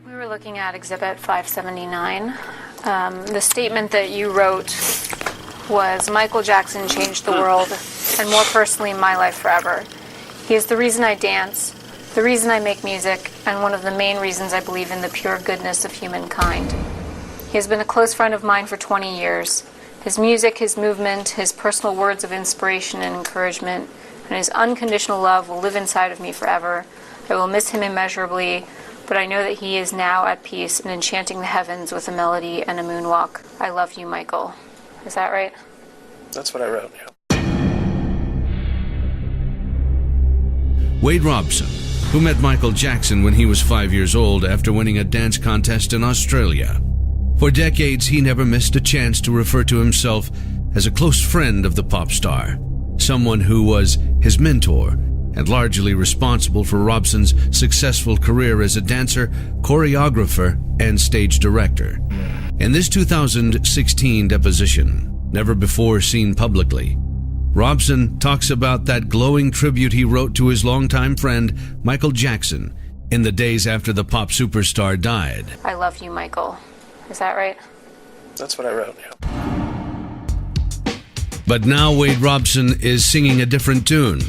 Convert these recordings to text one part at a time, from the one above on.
We were looking at Exhibit 579. The statement that you wrote was, Michael Jackson changed the world, and more personally, my life forever. He is the reason I dance, the reason I make music, and one of the main reasons I believe in the pure goodness of humankind. He has been a close friend of mine for 20 years. His music, his movement, his personal words of inspiration and encouragement, and his unconditional love will live inside of me forever. I will miss him immeasurably, but I know that he is now at peace and enchanting the heavens with a melody and a moonwalk. I love you, Michael. Is that right? That's what I wrote, yeah. Wade Robson, who met Michael Jackson when he was 5 years old after winning a dance contest in Australia. For decades, he never missed a chance to refer to himself as a close friend of the pop star, someone who was his mentor and largely responsible for Robson's successful career as a dancer, choreographer, and stage director. In this 2016 deposition, never before seen publicly, Robson talks about that glowing tribute he wrote to his longtime friend, Michael Jackson, in the days after the pop superstar died. I love you, Michael. Is that right? That's what I wrote, yeah. But now Wade Robson is singing a different tune.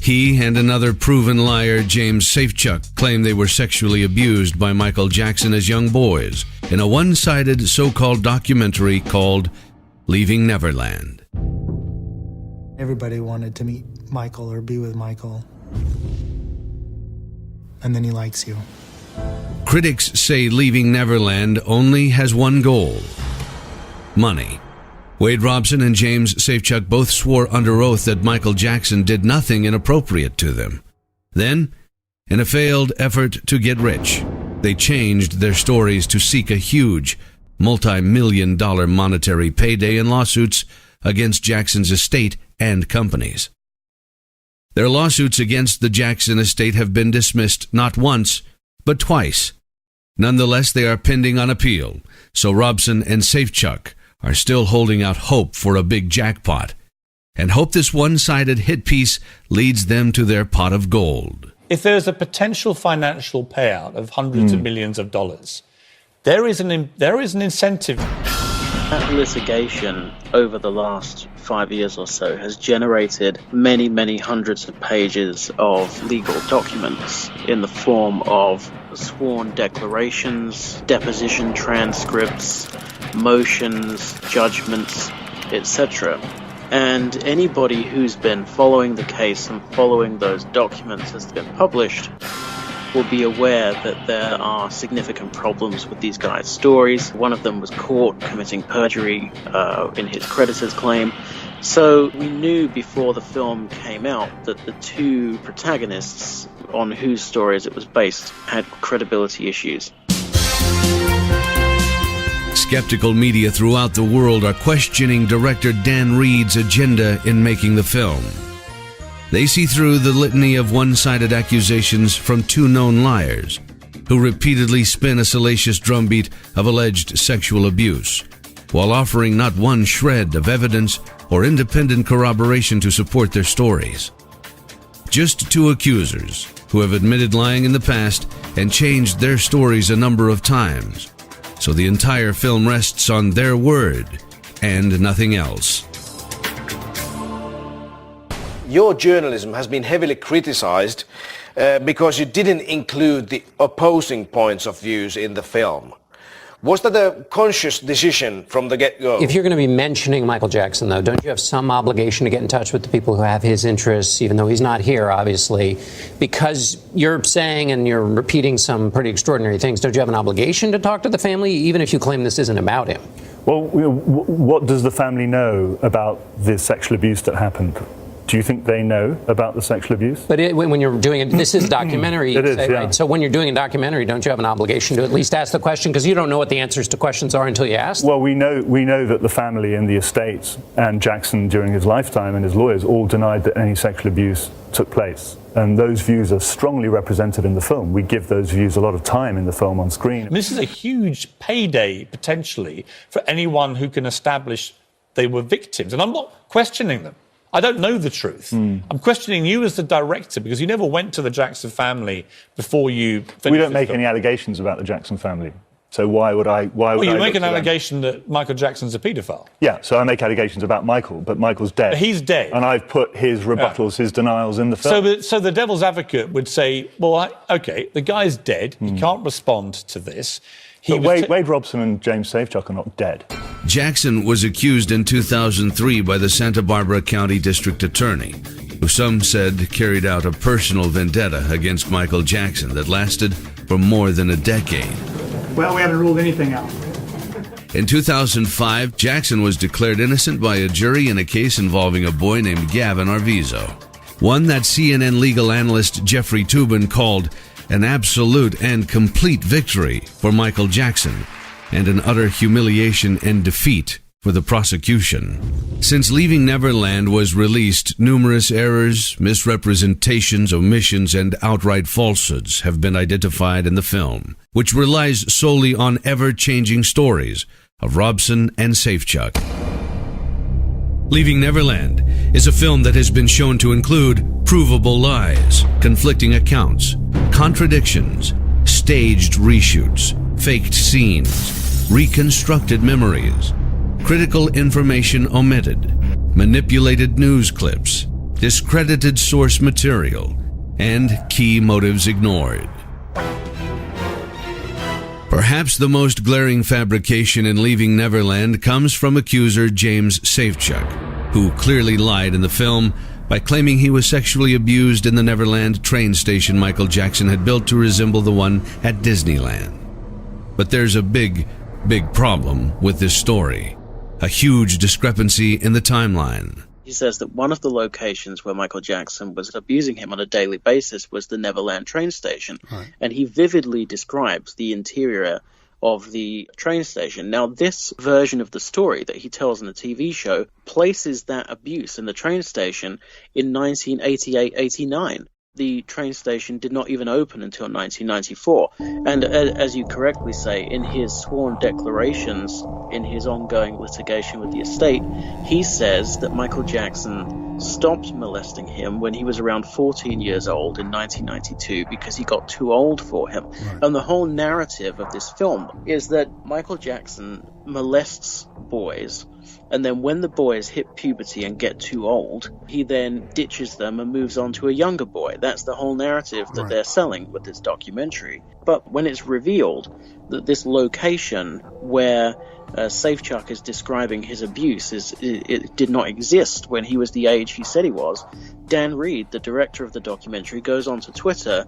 He and another proven liar, James Safechuck, claim they were sexually abused by Michael Jackson as young boys in a one-sided so-called documentary called Leaving Neverland. Everybody wanted to meet Michael or be with Michael. And then he likes you. Critics say Leaving Neverland only has one goal: money. Wade Robson and James Safechuck both swore under oath that Michael Jackson did nothing inappropriate to them. Then, in a failed effort to get rich, they changed their stories to seek a huge, multi-million-dollar monetary payday in lawsuits against Jackson's estate and companies. Their lawsuits against the Jackson estate have been dismissed not once, but twice. Nonetheless, they are pending on appeal, so Robson and Safechuck are still holding out hope for a big jackpot, and hope this one-sided hit piece leads them to their pot of gold. If there's a potential financial payout of hundreds of millions of dollars, there is an incentive. That litigation over the last 5 years or so has generated many, many hundreds of pages of legal documents in the form of sworn declarations, deposition transcripts, motions, judgments, etc. And anybody who's been following the case and following those documents as they've been published will be aware that there are significant problems with these guys' stories. One of them was caught committing perjury in his creditor's claim. So we knew before the film came out that the two protagonists on whose stories it was based had credibility issues. Skeptical media throughout the world are questioning director Dan Reed's agenda in making the film. They see through the litany of one-sided accusations from two known liars who repeatedly spin a salacious drumbeat of alleged sexual abuse, while offering not one shred of evidence or independent corroboration to support their stories. Just two accusers who have admitted lying in the past and changed their stories a number of times, so the entire film rests on their word and nothing else. Your journalism has been heavily criticized because you didn't include the opposing points of views in the film. Was that a conscious decision from the get-go? If you're going to be mentioning Michael Jackson, though, don't you have some obligation to get in touch with the people who have his interests, even though he's not here, obviously? Because you're saying and you're repeating some pretty extraordinary things, don't you have an obligation to talk to the family, even if you claim this isn't about him? Well, what does the family know about the sexual abuse that happened? Do you think they know about the sexual abuse? But when you're doing it, this is a documentary, it is, say, yeah. right? So when you're doing a documentary, don't you have an obligation to at least ask the question? Because you don't know what the answers to questions are until you ask. Well, we know that the family and the estates and Jackson during his lifetime and his lawyers all denied that any sexual abuse took place. And those views are strongly represented in the film. We give those views a lot of time in the film on screen. This is a huge payday, potentially, for anyone who can establish they were victims. And I'm not questioning them. I don't know the truth. I'm questioning you as the director because you never went to the Jackson family before you finished. We don't make any allegations about the Jackson family. So why would I? Well, you make an allegation that Michael Jackson's a paedophile. Yeah, so I make allegations about Michael, but Michael's dead. But he's dead. And I've put his rebuttals, his denials in the film. So the devil's advocate would say, well, OK, the guy's dead. He can't respond to this. Wade Robson and James Safechuck are not dead. Jackson was accused in 2003 by the Santa Barbara County District Attorney, who some said carried out a personal vendetta against Michael Jackson that lasted for more than a decade. Well, we haven't ruled anything out. In 2005, Jackson was declared innocent by a jury in a case involving a boy named Gavin Arvizo, one that CNN legal analyst Jeffrey Toobin called an absolute and complete victory for Michael Jackson and an utter humiliation and defeat for the prosecution. Since Leaving Neverland was released, numerous errors, misrepresentations, omissions, and outright falsehoods have been identified in the film, which relies solely on ever-changing stories of Robson and Safechuck. Leaving Neverland is a film that has been shown to include provable lies, conflicting accounts, contradictions, staged reshoots, faked scenes, reconstructed memories, critical information omitted, manipulated news clips, discredited source material, and key motives ignored. Perhaps the most glaring fabrication in Leaving Neverland comes from accuser James Safechuck, who clearly lied in the film by claiming he was sexually abused in the Neverland train station Michael Jackson had built to resemble the one at Disneyland. But there's a big problem with this story. A huge discrepancy in the timeline. He says that one of the locations where Michael Jackson was abusing him on a daily basis was the Neverland train station. Right. And he vividly describes the interior of the train station. Now, this version of the story that he tells in the TV show places that abuse in the train station in 1988-89. The train station did not even open until 1994. And as you correctly say, in his sworn declarations, in his ongoing litigation with the estate, he says that Michael Jackson stopped molesting him when he was around 14 years old in 1992 because he got too old for him. Right. And the whole narrative of this film is that Michael Jackson molests boys, and then when the boys hit puberty and get too old, he then ditches them and moves on to a younger boy. That's the whole narrative that they're selling with this documentary. But when it's revealed that this location where Safechuck is describing his abuse it did not exist when he was the age he said he was, Dan Reed, the director of the documentary, goes onto Twitter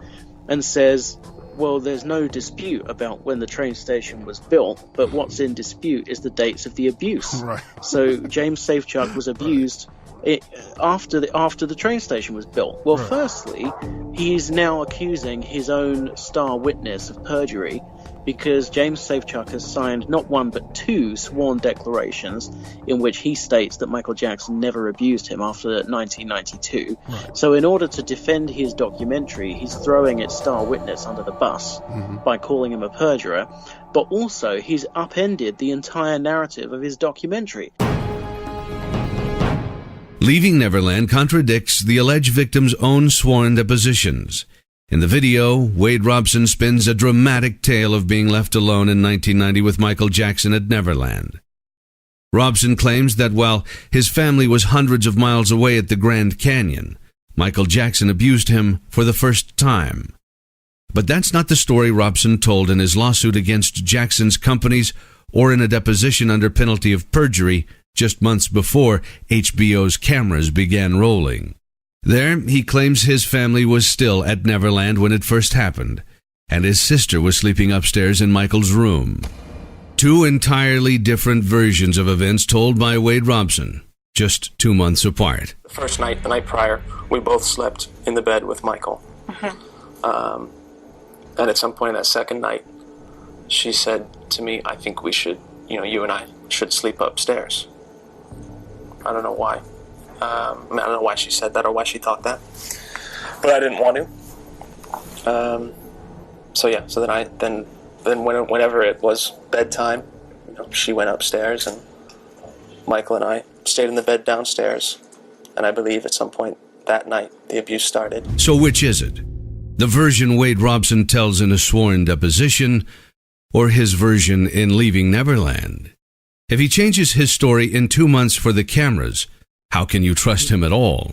and says, well, there's no dispute about when the train station was built, but what's in dispute is the dates of the abuse. Right. So James Safechuck was abused after the train station was built. Well, firstly, he's now accusing his own star witness of perjury because James Safechuck has signed not one but two sworn declarations in which he states that Michael Jackson never abused him after 1992. Right. So in order to defend his documentary, he's throwing its star witness under the bus by calling him a perjurer, but also he's upended the entire narrative of his documentary. Leaving Neverland contradicts the alleged victim's own sworn depositions. In the video, Wade Robson spins a dramatic tale of being left alone in 1990 with Michael Jackson at Neverland. Robson claims that while his family was hundreds of miles away at the Grand Canyon, Michael Jackson abused him for the first time. But that's not the story Robson told in his lawsuit against Jackson's companies or in a deposition under penalty of perjury just months before HBO's cameras began rolling. There, he claims his family was still at Neverland when it first happened, and his sister was sleeping upstairs in Michael's room. Two entirely different versions of events told by Wade Robson, just 2 months apart. The first night, the night prior, we both slept in the bed with Michael. And at some point that second night, she said to me, I think we should, you and I should sleep upstairs. I don't know why. I don't know why she said that or why she thought that, but I didn't want to. So whenever it was bedtime, she went upstairs and Michael and I stayed in the bed downstairs And I believe at some point that night, the abuse started. So which is it? The version Wade Robson tells in a sworn deposition, or his version in Leaving Neverland? If he changes his story in 2 months for the cameras, how can you trust him at all?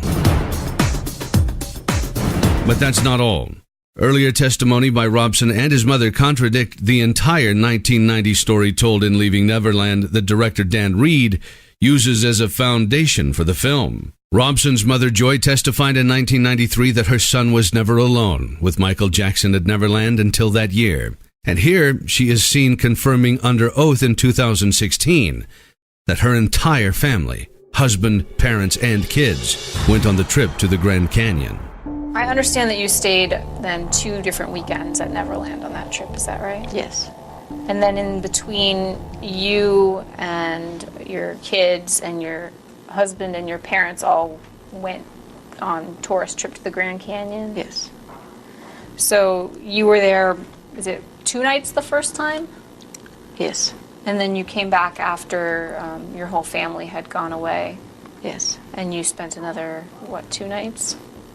But that's not all. Earlier testimony by Robson and his mother contradict the entire 1990 story told in Leaving Neverland that director Dan Reed uses as a foundation for the film. Robson's mother, Joy, testified in 1993 that her son was never alone with Michael Jackson at Neverland until that year. And here she is seen confirming under oath in 2016 that her entire family, husband, parents, and kids, went on the trip to the Grand Canyon. I understand that you stayed then 2 different weekends at Neverland on that trip, is that right? Yes. And then in between you and your kids and your husband and your parents all went on tourist trip to the Grand Canyon? Yes. So you were there, is it 2 nights the first time? Yes. And then you came back after your whole family had gone away? Yes. And you spent another, 2 nights?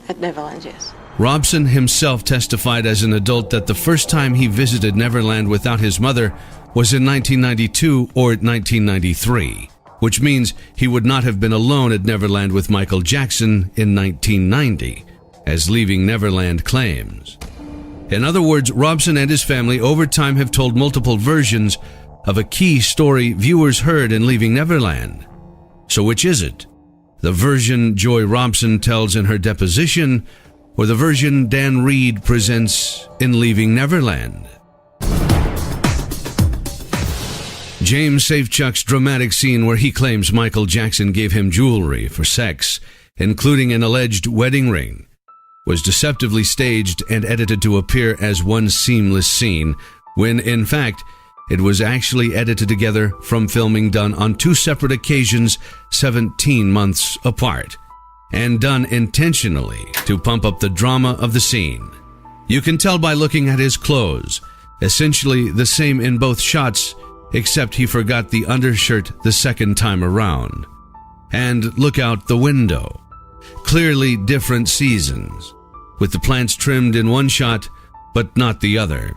At Neverland, yes. Robson himself testified as an adult that the first time he visited Neverland without his mother was in 1992 or 1993, which means he would not have been alone at Neverland with Michael Jackson in 1990, as Leaving Neverland claims. In other words, Robson and his family over time have told multiple versions of a key story viewers heard in Leaving Neverland. So which is it? The version Joy Robson tells in her deposition, or the version Dan Reed presents in Leaving Neverland? James Safechuck's dramatic scene where he claims Michael Jackson gave him jewelry for sex, including an alleged wedding ring, was deceptively staged and edited to appear as one seamless scene, when in fact it was actually edited together from filming done on 2 separate occasions 17 months apart, and done intentionally to pump up the drama of the scene. You can tell by looking at his clothes, essentially the same in both shots, except he forgot the undershirt the second time around. And look out the window. Clearly different seasons, with the plants trimmed in one shot, but not the other.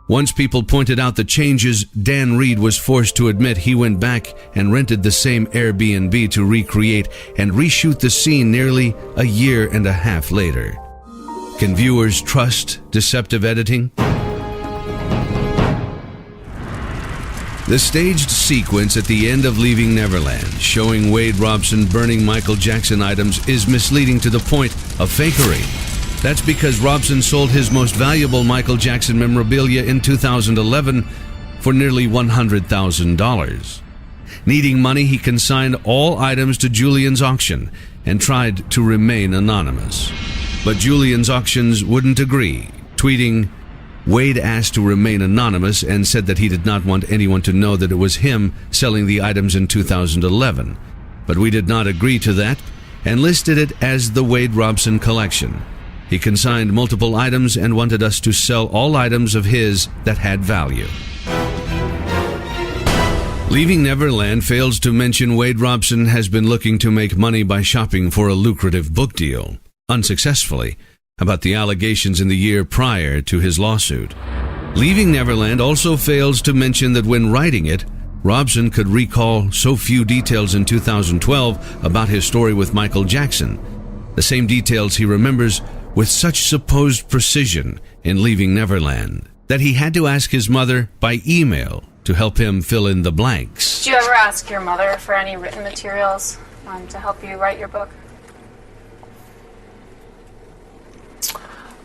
Once people pointed out the changes, Dan Reed was forced to admit he went back and rented the same Airbnb to recreate and reshoot the scene nearly a year and a half later. Can viewers trust deceptive editing? The staged sequence at the end of Leaving Neverland, showing Wade Robson burning Michael Jackson items, is misleading to the point of fakery. That's because Robson sold his most valuable Michael Jackson memorabilia in 2011 for nearly $100,000. Needing money, he consigned all items to Julian's auction and tried to remain anonymous. But Julian's auctions wouldn't agree, tweeting, Wade asked to remain anonymous and said that he did not want anyone to know that it was him selling the items in 2011. But we did not agree to that and listed it as the Wade Robson collection. He consigned multiple items and wanted us to sell all items of his that had value. Leaving Neverland fails to mention Wade Robson has been looking to make money by shopping for a lucrative book deal, unsuccessfully, about the allegations in the year prior to his lawsuit. Leaving Neverland also fails to mention that when writing it, Robson could recall so few details in 2012 about his story with Michael Jackson, the same details he remembers with such supposed precision in Leaving Neverland, that he had to ask his mother by email to help him fill in the blanks. Did you ever ask your mother for any written materials to help you write your book?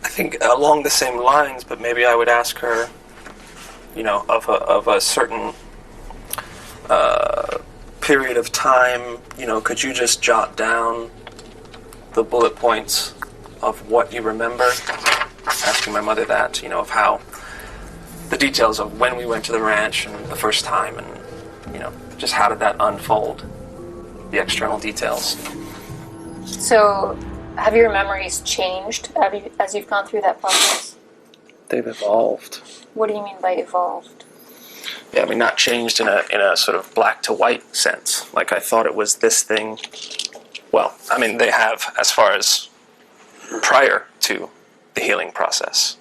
I think along the same lines, but maybe I would ask her, of a certain period of time, could you just jot down the bullet points of what you remember? Asking my mother that, of how the details of when we went to the ranch and the first time, and just how did that unfold, the external details. So have your memories changed as you've gone through that process? They've evolved. What do you mean by evolved? Yeah, not changed in a sort of black to white sense. Like I thought it was this thing, Well, I mean, they have as far as prior to the healing process,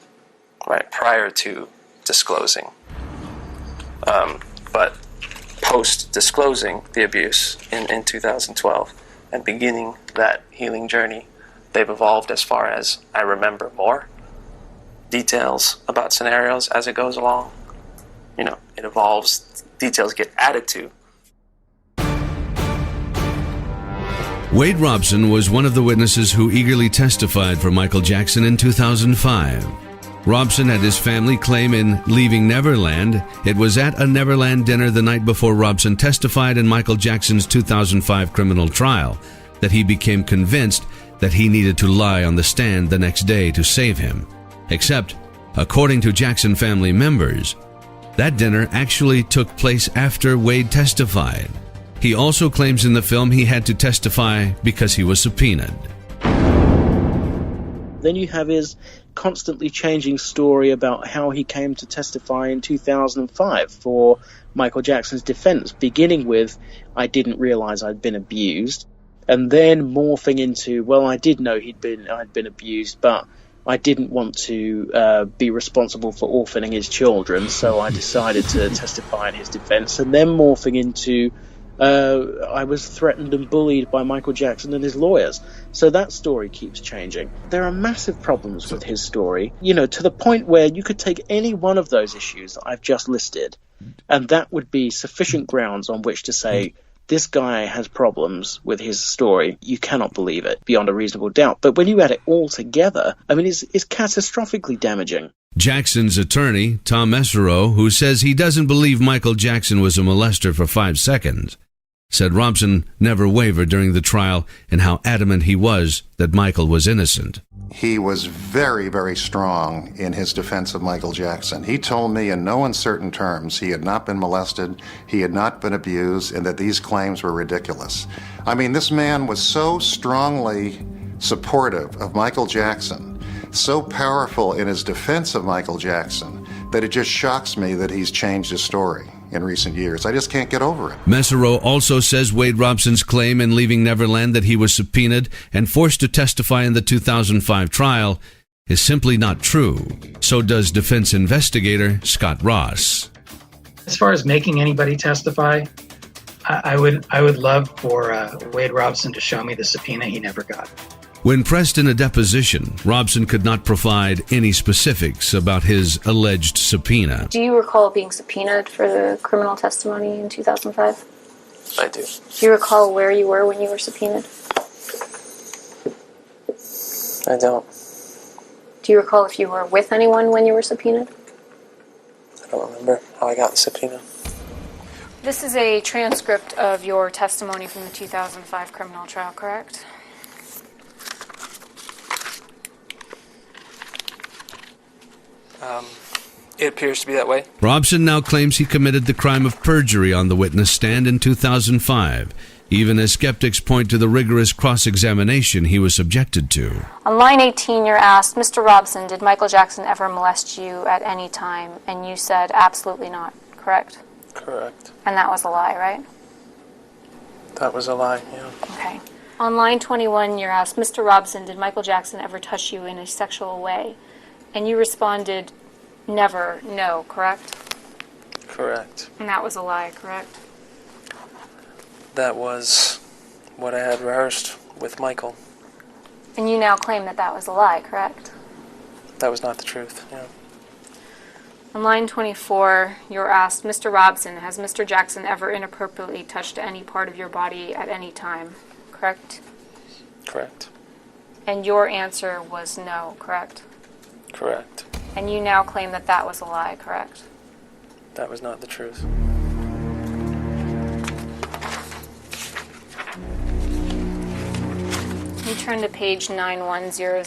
right? Prior to disclosing. But post-disclosing the abuse in 2012 and beginning that healing journey, they've evolved as far as I remember more details about scenarios as it goes along. You know, it evolves, details get added to. Wade Robson was one of the witnesses who eagerly testified for Michael Jackson in 2005. Robson had his family claim in Leaving Neverland it was at a Neverland dinner the night before Robson testified in Michael Jackson's 2005 criminal trial that he became convinced that he needed to lie on the stand the next day to save him. Except, according to Jackson family members, that dinner actually took place after Wade testified. He also claims in the film he had to testify because he was subpoenaed. Then you have his constantly changing story about how he came to testify in 2005 for Michael Jackson's defense, beginning with, I didn't realize I'd been abused, and then morphing into, well, I did know I'd been abused, but I didn't want to be responsible for orphaning his children, so I decided to testify in his defense, and then morphing into, I was threatened and bullied by Michael Jackson and his lawyers. So that story keeps changing. There are massive problems with his story, you know, to the point where you could take any one of those issues that I've just listed, and that would be sufficient grounds on which to say, this guy has problems with his story. You cannot believe it beyond a reasonable doubt. But when you add it all together, I mean, it's catastrophically damaging. Jackson's attorney, Tom Mesereau, who says he doesn't believe Michael Jackson was a molester for 5 seconds, said Robson never wavered during the trial and how adamant he was that Michael was innocent. He was very, very strong in his defense of Michael Jackson. He told me in no uncertain terms he had not been molested, he had not been abused, and that these claims were ridiculous. I mean, this man was so strongly supportive of Michael Jackson, so powerful in his defense of Michael Jackson, that it just shocks me that he's changed his story in recent years. I just can't get over it. Mesereau also says Wade Robson's claim in Leaving Neverland that he was subpoenaed and forced to testify in the 2005 trial is simply not true. So does defense investigator Scott Ross. As far as making anybody testify, I would love for Wade Robson to show me the subpoena he never got. When pressed in a deposition, Robson could not provide any specifics about his alleged subpoena. Do you recall being subpoenaed for the criminal testimony in 2005? I do. Do you recall where you were when you were subpoenaed? I don't. Do you recall if you were with anyone when you were subpoenaed? I don't remember how I got the subpoena. This is a transcript of your testimony from the 2005 criminal trial, correct? It appears to be that way. Robson now claims he committed the crime of perjury on the witness stand in 2005, even as skeptics point to the rigorous cross-examination he was subjected to. On line 18, you're asked, Mr. Robson, did Michael Jackson ever molest you at any time? And you said, absolutely not, correct? Correct. And that was a lie, right? That was a lie, yeah. Okay. On line 21, you're asked, Mr. Robson, did Michael Jackson ever touch you in a sexual way? And you responded, never, no, correct? Correct. And that was a lie, correct? That was what I had rehearsed with Michael. And you now claim that that was a lie, correct? That was not the truth, yeah. On line 24, you're asked, Mr. Robson, has Mr. Jackson ever inappropriately touched any part of your body at any time, correct? Correct. And your answer was no, correct? Correct. And you now claim that that was a lie, correct? That was not the truth. You turn to page 9100.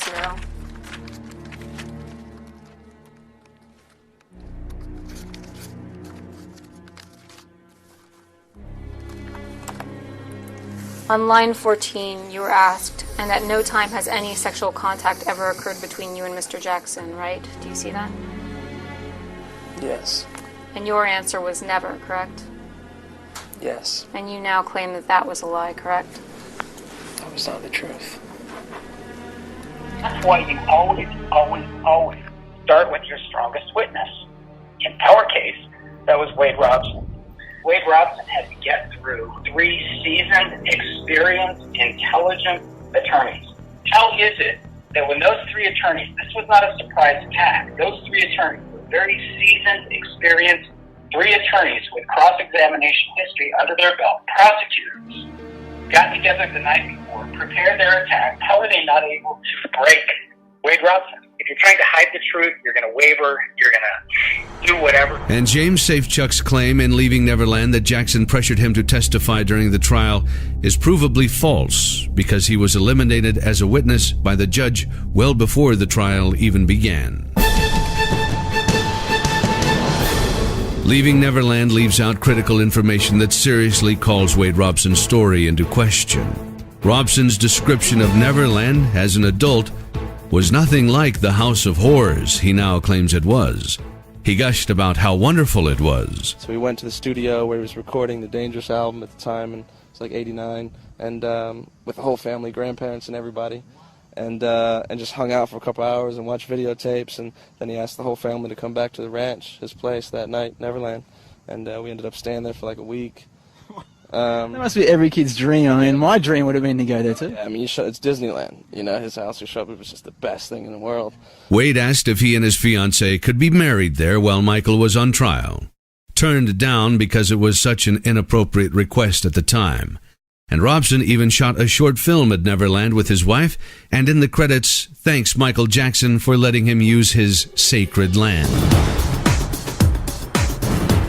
On line 14, you were asked, and at no time has any sexual contact ever occurred between you and Mr. Jackson, right? Do you see that? Yes. And your answer was never, correct? Yes. And you now claim that that was a lie, correct? That was It's not the truth. That's why you always, always, always start with your strongest witness. In our case, that was Wade Robson. Wade Robson had to get through 3 seasoned, experienced, intelligent attorneys. How is it that when those 3 attorneys, this was not a surprise attack, those 3 attorneys were very seasoned, experienced, 3 attorneys with cross-examination history under their belt, prosecutors, got together the night before, prepared their attack. How are they not able to break Wade Robson? If you're trying to hide the truth, you're going to waver, you're going to do whatever. And James Safechuck's claim in Leaving Neverland that Jackson pressured him to testify during the trial is provably false because he was eliminated as a witness by the judge well before the trial even began. Leaving Neverland leaves out critical information that seriously calls Wade Robson's story into question. Robson's description of Neverland as an adult was nothing like the house of horrors he now claims it was. He gushed about how wonderful it was. So we went to the studio where he was recording the Dangerous album at the time, and it's like 89, and with the whole family, grandparents and everybody, and just hung out for a couple hours and watched videotapes, and then he asked the whole family to come back to the ranch, his place that night, Neverland, and we ended up staying there for like a week. That must be every kid's dream. I mean, my dream would have been to go there too. Yeah, I mean, it's Disneyland. You know, his house, you show up, it was just the best thing in the world. Wade asked if he and his fiancée could be married there while Michael was on trial. Turned down because it was such an inappropriate request at the time. And Robson even shot a short film at Neverland with his wife, and in the credits, thanks Michael Jackson for letting him use his sacred land.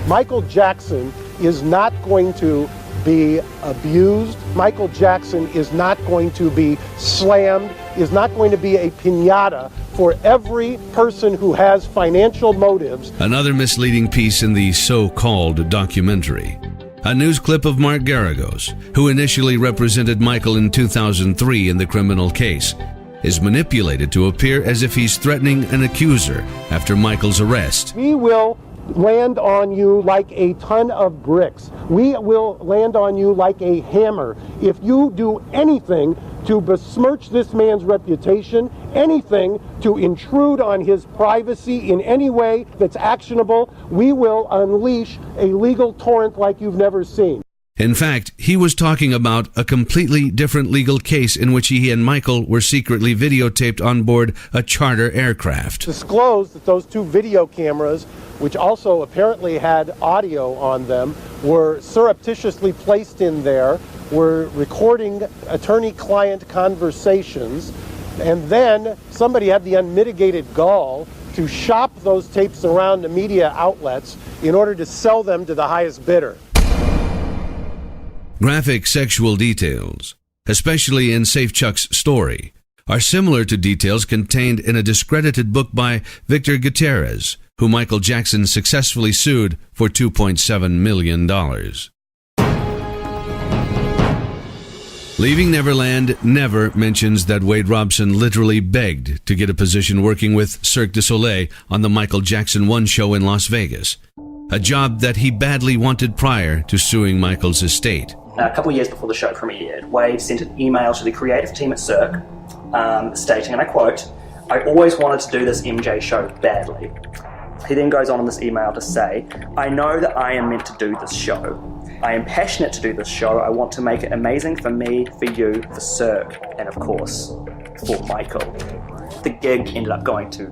Michael Jackson is not going to be abused. Michael Jackson is not going to be slammed, is not going to be a piñata for every person who has financial motives. Another misleading piece in the so-called documentary. A news clip of Mark Garagos, who initially represented Michael in 2003 in the criminal case, is manipulated to appear as if he's threatening an accuser after Michael's arrest. We will land on you like a ton of bricks. We will land on you like a hammer. If you do anything to besmirch this man's reputation, anything to intrude on his privacy in any way that's actionable, we will unleash a legal torrent like you've never seen. In fact, he was talking about a completely different legal case in which he and Michael were secretly videotaped on board a charter aircraft. Disclosed that those 2 video cameras, which also apparently had audio on them, were surreptitiously placed in there, were recording attorney-client conversations, and then somebody had the unmitigated gall to shop those tapes around to media outlets in order to sell them to the highest bidder. Graphic sexual details, especially in Safechuck's story, are similar to details contained in a discredited book by Victor Gutierrez, who Michael Jackson successfully sued for $2.7 million. Leaving Neverland never mentions that Wade Robson literally begged to get a position working with Cirque du Soleil on the Michael Jackson 1 show in Las Vegas, a job that he badly wanted prior to suing Michael's estate. A couple of years before the show premiered, Wade sent an email to the creative team at Cirque stating, and I quote, "I always wanted to do this MJ show badly." He then goes on in this email to say, "I know that I am meant to do this show. I am passionate to do this show. I want to make it amazing for me, for you, for Cirque, and of course, for Michael." The gig ended up going to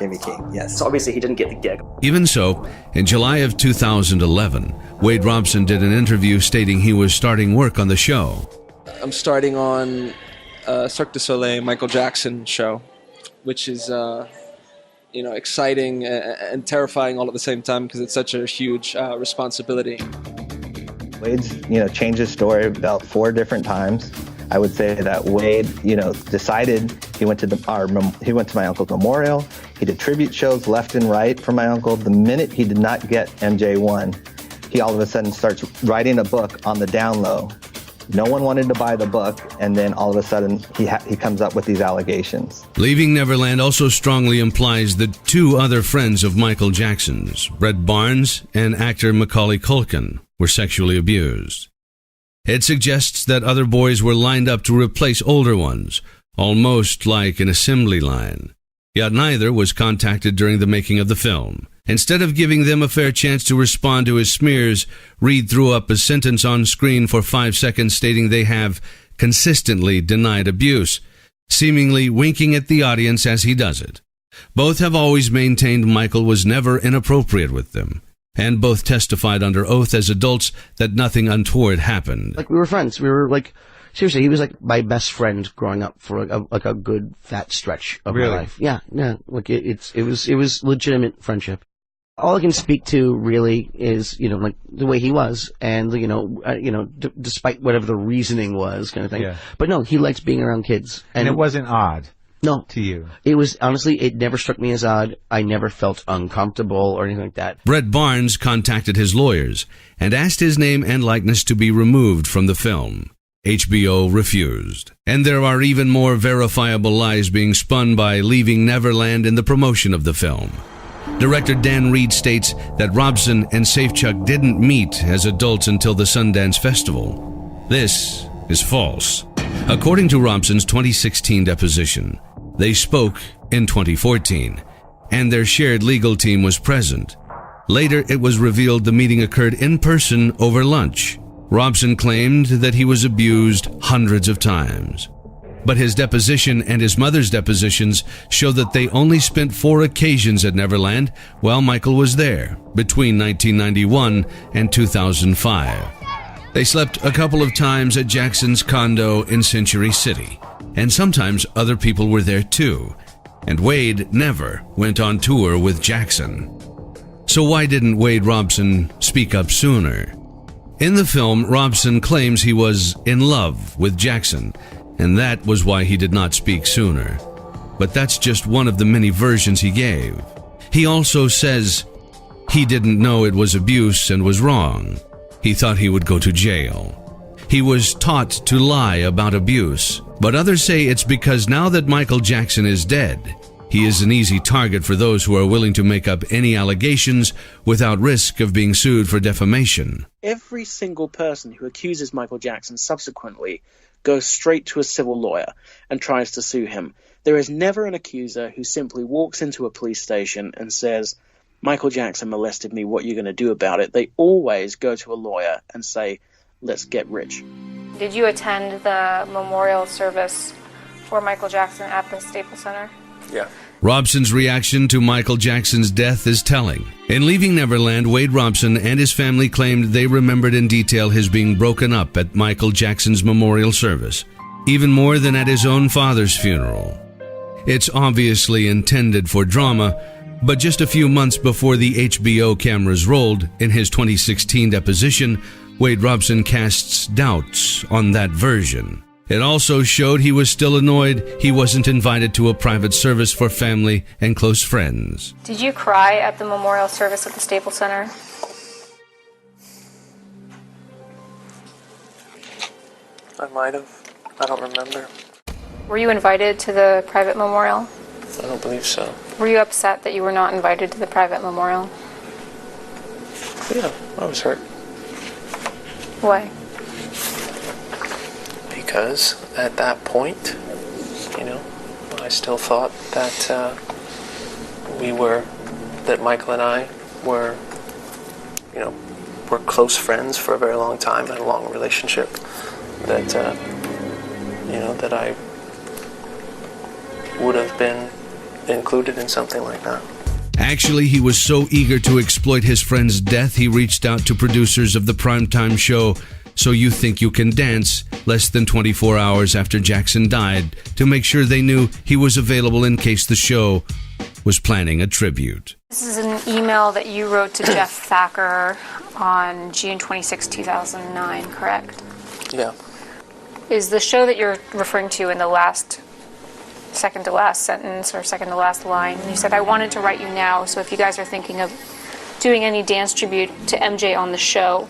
Jimmy King, yes. So obviously he didn't get the gig. Even so, in July of 2011, Wade Robson did an interview stating he was starting work on the show. I'm starting on Cirque du Soleil Michael Jackson show, which is exciting and terrifying all at the same time because it's such a huge responsibility. Wade's changed his story about 4 different times. I would say that Wade, decided he went to my uncle's memorial. He did tribute shows left and right for my uncle. The minute he did not get MJ1, he all of a sudden starts writing a book on the down low. No one wanted to buy the book, and then all of a sudden he comes up with these allegations. Leaving Neverland also strongly implies that 2 other friends of Michael Jackson's, Brett Barnes and actor Macaulay Culkin, were sexually abused. It suggests that other boys were lined up to replace older ones, almost like an assembly line. Yet neither was contacted during the making of the film. Instead of giving them a fair chance to respond to his smears, Reed threw up a sentence on screen for 5 seconds stating they have consistently denied abuse, seemingly winking at the audience as he does it. Both have always maintained Michael was never inappropriate with them, and both testified under oath as adults that nothing untoward happened. Like, we were friends. We were like, seriously, he was like my best friend growing up for a good fat stretch of my life. Yeah. Like it was legitimate friendship. All I can speak to really is, like the way he was, and despite whatever the reasoning was, kind of thing. Yeah. But no, he liked being around kids, And it wasn't odd. No. To you. It was, honestly, it never struck me as odd. I never felt uncomfortable or anything like that. Brett Barnes contacted his lawyers and asked his name and likeness to be removed from the film. HBO refused. And there are even more verifiable lies being spun by Leaving Neverland in the promotion of the film. Director Dan Reed states that Robson and Safechuck didn't meet as adults until the Sundance Festival. This is false. According to Robson's 2016 deposition, they spoke in 2014, and their shared legal team was present. Later, it was revealed the meeting occurred in person over lunch. Robson claimed that he was abused hundreds of times. But his deposition and his mother's depositions show that they only spent 4 occasions at Neverland while Michael was there, between 1991 and 2005. They slept a couple of times at Jackson's condo in Century City, and sometimes other people were there too, and Wade never went on tour with Jackson. So why didn't Wade Robson speak up sooner? In the film, Robson claims he was in love with Jackson, and that was why he did not speak sooner. But that's just one of the many versions he gave. He also says he didn't know it was abuse and was wrong. He thought he would go to jail. He was taught to lie about abuse, but others say it's because now that Michael Jackson is dead, he is an easy target for those who are willing to make up any allegations without risk of being sued for defamation. Every single person who accuses Michael Jackson subsequently goes straight to a civil lawyer and tries to sue him. There is never an accuser who simply walks into a police station and says, Michael Jackson molested me, what are you going to do about it? They always go to a lawyer and say, let's get rich. Did you attend the memorial service for Michael Jackson at the Staples Center? Yeah. Robson's reaction to Michael Jackson's death is telling. In Leaving Neverland, Wade Robson and his family claimed they remembered in detail his being broken up at Michael Jackson's memorial service, even more than at his own father's funeral. It's obviously intended for drama, but just a few months before the HBO cameras rolled, in his 2016 deposition, Wade Robson casts doubts on that version. It also showed he was still annoyed he wasn't invited to a private service for family and close friends. Did you cry at the memorial service at the Staples Center? I might have. I don't remember. Were you invited to the private memorial? I don't believe so. Were you upset that you were not invited to the private memorial? Yeah, I was hurt. Why? Because at that point, I still thought that that Michael and I were close friends for a very long time, had a long relationship, that I would have been included in something like that. Actually, he was so eager to exploit his friend's death, he reached out to producers of the primetime show So You Think You Can Dance less than 24 hours after Jackson died to make sure they knew he was available in case the show was planning a tribute. This is an email that you wrote to Jeff Thacker on June 26, 2009, correct? Yeah. Is the show that you're referring to in the last second to last sentence or second to last line? You said, I wanted to write you now, so if you guys are thinking of doing any dance tribute to MJ on the show,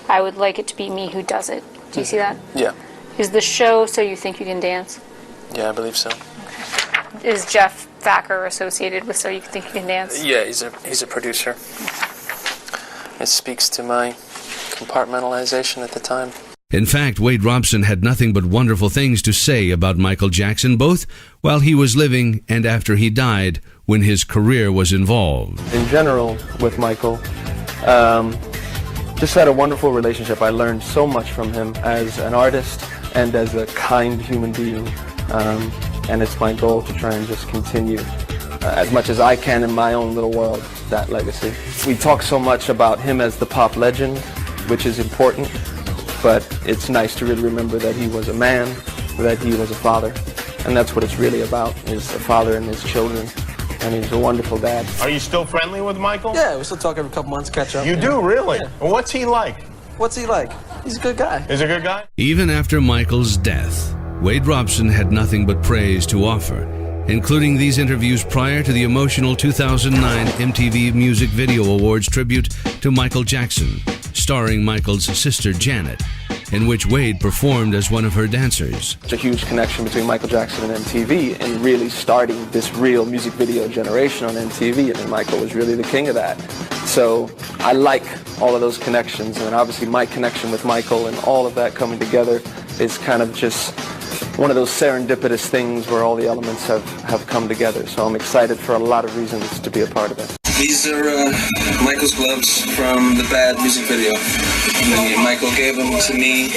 I would like it to be me who does it. Do you see that? Yeah. Is the show So You Think You Can Dance? Yeah, I believe so. Okay. Is Jeff Thacker associated with So You Think You Can Dance? Yeah, he's a producer. It speaks to my compartmentalization at the time. In fact, Wade Robson had nothing but wonderful things to say about Michael Jackson, both while he was living and after he died, when his career was involved. In general, with Michael, just had a wonderful relationship. I learned so much from him as an artist and as a kind human being. And it's my goal to try and just continue as much as I can in my own little world, that legacy. We talk so much about him as the pop legend, which is important, but it's nice to really remember that he was a man, that he was a father, and that's what it's really about, is a father and his children, and he's a wonderful dad. Are you still friendly with Michael? Yeah, we still talk every couple months, catch up. You do, really? Yeah. Well, what's he like? What's he like? He's a good guy. Is he a good guy? Even after Michael's death, Wade Robson had nothing but praise to offer, including these interviews prior to the emotional 2009 MTV Music Video Awards tribute to Michael Jackson, starring Michael's sister Janet, in which Wade performed as one of her dancers. It's a huge connection between Michael Jackson and MTV and really starting this real music video generation on MTV. I mean, Michael was really the king of that. So I like all of those connections, and obviously my connection with Michael and all of that coming together is kind of just one of those serendipitous things where all the elements have come together. So I'm excited for a lot of reasons to be a part of it. These are Michael's gloves from the Bad music video. Michael gave them to me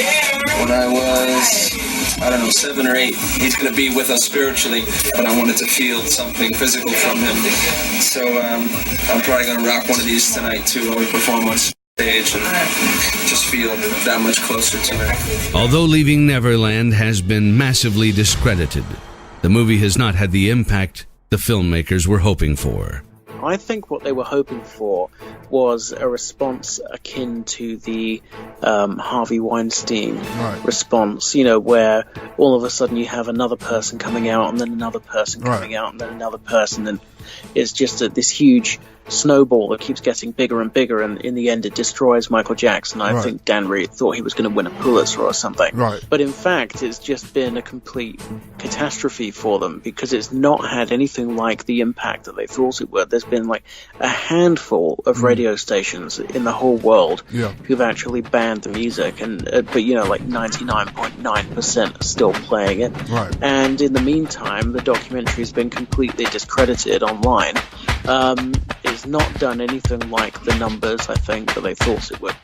when I was, I don't know, 7 or 8. He's going to be with us spiritually, but I wanted to feel something physical from him. So I'm probably going to rock one of these tonight too when we perform on stage and just feel that much closer to him. Although Leaving Neverland has been massively discredited, the movie has not had the impact the filmmakers were hoping for. I think what they were hoping for was a response akin to the Harvey Weinstein response, you know, where all of a sudden you have another person coming out and then another person coming out and then another person, and it's just this huge snowball that keeps getting bigger and bigger, and in the end it destroys Michael Jackson. I think Dan Reed thought he was going to win a Pulitzer or something. But in fact, it's just been a complete catastrophe for them because it's not had anything like the impact that they thought it would. There's been like a handful of radio stations in the whole world who've actually banned the music, and but you know, like 99.9% are still playing it. And in the meantime, the documentary's been completely discredited online. It's not done anything like the numbers, I think, that they thought it would.